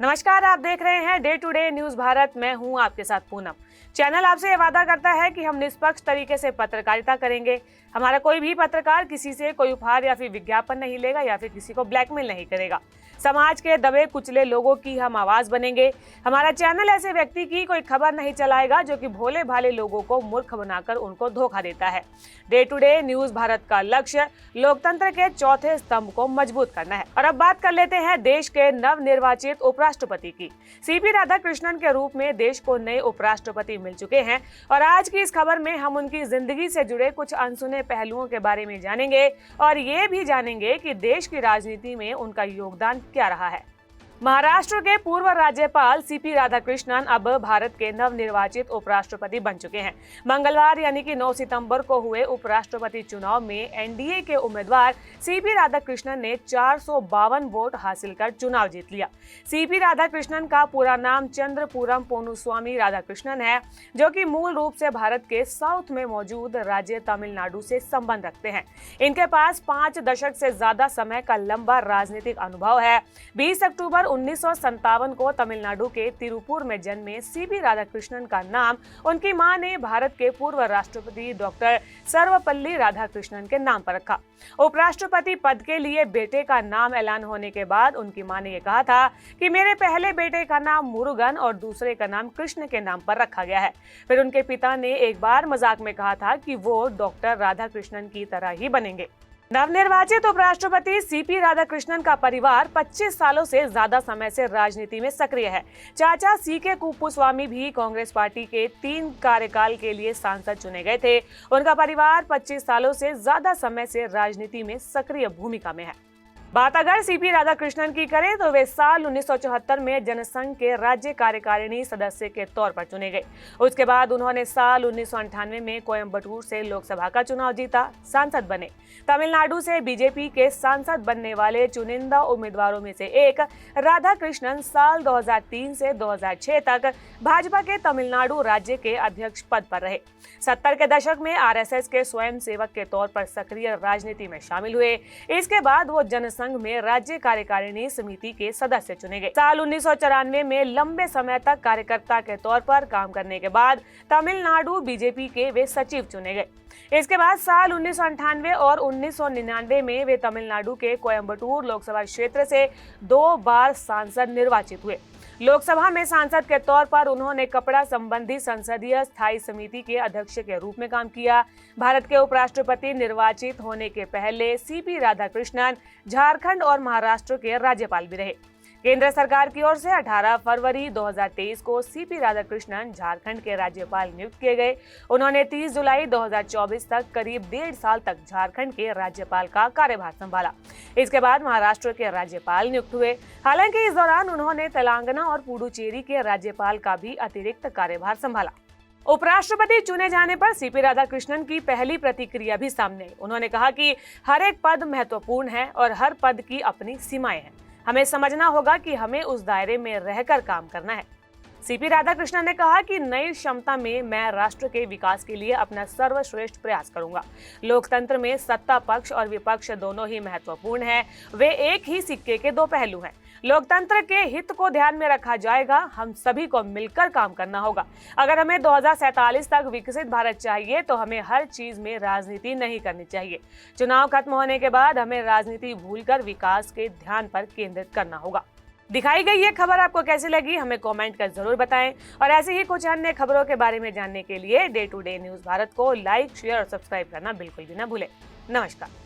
नमस्कार, आप देख रहे हैं day to day news Bharat. मैं हूं आपके साथ पूनम। चैनल आपसे ये वादा करता है कि हम निष्पक्ष तरीके से पत्रकारिता करेंगे। हमारा कोई भी पत्रकार किसी से कोई उपहार या फिर विज्ञापन नहीं लेगा या फिर किसी को ब्लैकमेल नहीं करेगा। समाज के दबे कुचले लोगों की हम आवाज बनेंगे। हमारा चैनल ऐसे व्यक्ति की कोई खबर नहीं चलाएगा जो कि भोले भाले लोगों को मूर्ख बनाकर उनको धोखा देता है। Day to day news Bharat का लक्ष्य लोकतंत्र के चौथे स्तंभ को मजबूत करना है। और अब बात कर लेते हैं देश के नवनिर्वाचित उपराष्ट्रपति की। सीपी राधाकृष्णन के रूप में देश को नए उपराष्ट्रपति मिल चुके हैं और आज की इस खबर में हम उनकी जिंदगी से जुड़े कुछ अनसुने पहलुओं के बारे में जानेंगे और ये भी जानेंगे कि देश की राजनीति में उनका योगदान क्या रहा है। महाराष्ट्र के पूर्व राज्यपाल सीपी राधाकृष्णन अब भारत के नवनिर्वाचित उपराष्ट्रपति बन चुके हैं। मंगलवार यानी कि 9 सितंबर को हुए उपराष्ट्रपति चुनाव में एनडीए के उम्मीदवार सीपी राधाकृष्णन ने 452 वोट हासिल कर चुनाव जीत लिया। सीपी राधाकृष्णन का पूरा नाम चंद्रपुरम पोनुस्वामी राधाकृष्णन है, जो कि मूल रूप से भारत के साउथ में मौजूद राज्य तमिलनाडु से संबंध रखते हैं। इनके पास 5 दशक से ज्यादा समय का लंबा राजनीतिक अनुभव है। 20 अक्टूबर 1957 को तमिलनाडु के तिरुपुर में जन्मे सीपी राधाकृष्णन का नाम उनकी मां ने भारत के पूर्व राष्ट्रपति डॉक्टर सर्वपल्ली राधाकृष्णन के नाम पर रखा। उपराष्ट्रपति पद के लिए बेटे का नाम ऐलान होने के बाद उनकी मां ने यह कहा था कि मेरे पहले बेटे का नाम मुरुगन और दूसरे का नाम कृष्ण के नाम पर रखा गया है। फिर उनके पिता ने एक बार मजाक में कहा था कि वो डॉक्टर राधाकृष्णन की तरह ही बनेंगे। नवनिर्वाचित उपराष्ट्रपति सीपी राधाकृष्णन का परिवार 25 सालों से ज्यादा समय से राजनीति में सक्रिय है। चाचा सीके कुप्पुस्वामी भी कांग्रेस पार्टी के 3 कार्यकाल के लिए सांसद चुने गए थे। उनका परिवार 25 सालों से ज्यादा समय से राजनीति में सक्रिय भूमिका में है। बात अगर सीपी राधाकृष्णन की करें तो वे साल 1974 में जनसंघ के राज्य कार्यकारिणी सदस्य के तौर पर चुने गए। उसके बाद उन्होंने साल 1998 में कोयम्बटूर से लोकसभा का चुनाव जीता, सांसद बने। तमिलनाडु से बीजेपी के सांसद बनने वाले चुनिंदा उम्मीदवारों में से एक राधाकृष्णन साल 2003 से 2006 तक भाजपा के तमिलनाडु राज्य के अध्यक्ष पद पर रहे। 70 के दशक में आरएसएस के स्वयं सेवक के तौर पर सक्रिय राजनीति में शामिल हुए। इसके बाद वो जनसंघ में राज्य कार्यकारिणी समिति के सदस्य चुने गए। साल 1994 में लंबे समय तक कार्यकर्ता के तौर पर काम करने के बाद तमिलनाडु बीजेपी के वे सचिव चुने गए। इसके बाद साल 1998 और 1999 में वे तमिलनाडु के कोयम्बटूर लोकसभा क्षेत्र से 2 बार सांसद निर्वाचित हुए। लोकसभा में सांसद के तौर पर उन्होंने कपड़ा संबंधी संसदीय स्थायी समिति के अध्यक्ष के रूप में काम किया। भारत के उपराष्ट्रपति निर्वाचित होने के पहले सीपी राधाकृष्णन झारखंड और महाराष्ट्र के राज्यपाल भी रहे। केंद्र सरकार की ओर से 18 फरवरी 2023 को सीपी राधाकृष्णन झारखंड के राज्यपाल नियुक्त किए गए। उन्होंने 30 जुलाई 2024 तक करीब 1.5 साल तक झारखंड के राज्यपाल का कार्यभार संभाला। इसके बाद महाराष्ट्र के राज्यपाल नियुक्त हुए। हालांकि इस दौरान उन्होंने तेलंगाना और पुडुचेरी के राज्यपाल का भी अतिरिक्त कार्यभार संभाला। उपराष्ट्रपति चुने जाने पर सीपी राधाकृष्णन की पहली प्रतिक्रिया भी सामने आई। उन्होंने कहा कि हर एक पद महत्वपूर्ण है और हर पद की अपनी सीमाएं हैं। हमें समझना होगा कि हमें उस दायरे में रहकर काम करना है। सीपी राधाकृष्णन ने कहा कि नई क्षमता में मैं राष्ट्र के विकास के लिए अपना सर्वश्रेष्ठ प्रयास करूंगा। लोकतंत्र में सत्ता पक्ष और विपक्ष दोनों ही महत्वपूर्ण हैं। वे एक ही सिक्के के 2 पहलू हैं। लोकतंत्र के हित को ध्यान में रखा जाएगा। हम सभी को मिलकर काम करना होगा। अगर हमें 2047 तक विकसित भारत चाहिए तो हमें हर चीज में राजनीति नहीं करनी चाहिए। चुनाव खत्म होने के बाद हमें राजनीति भूलकर विकास के ध्यान पर केंद्रित करना होगा। दिखाई गई ये खबर आपको कैसी लगी, हमें कमेंट कर जरूर बताएं और ऐसे ही कुछ अन्य खबरों के बारे में जानने के लिए day to day news Bharat को लाइक, शेयर और सब्सक्राइब करना बिल्कुल भी ना भूलें। नमस्कार।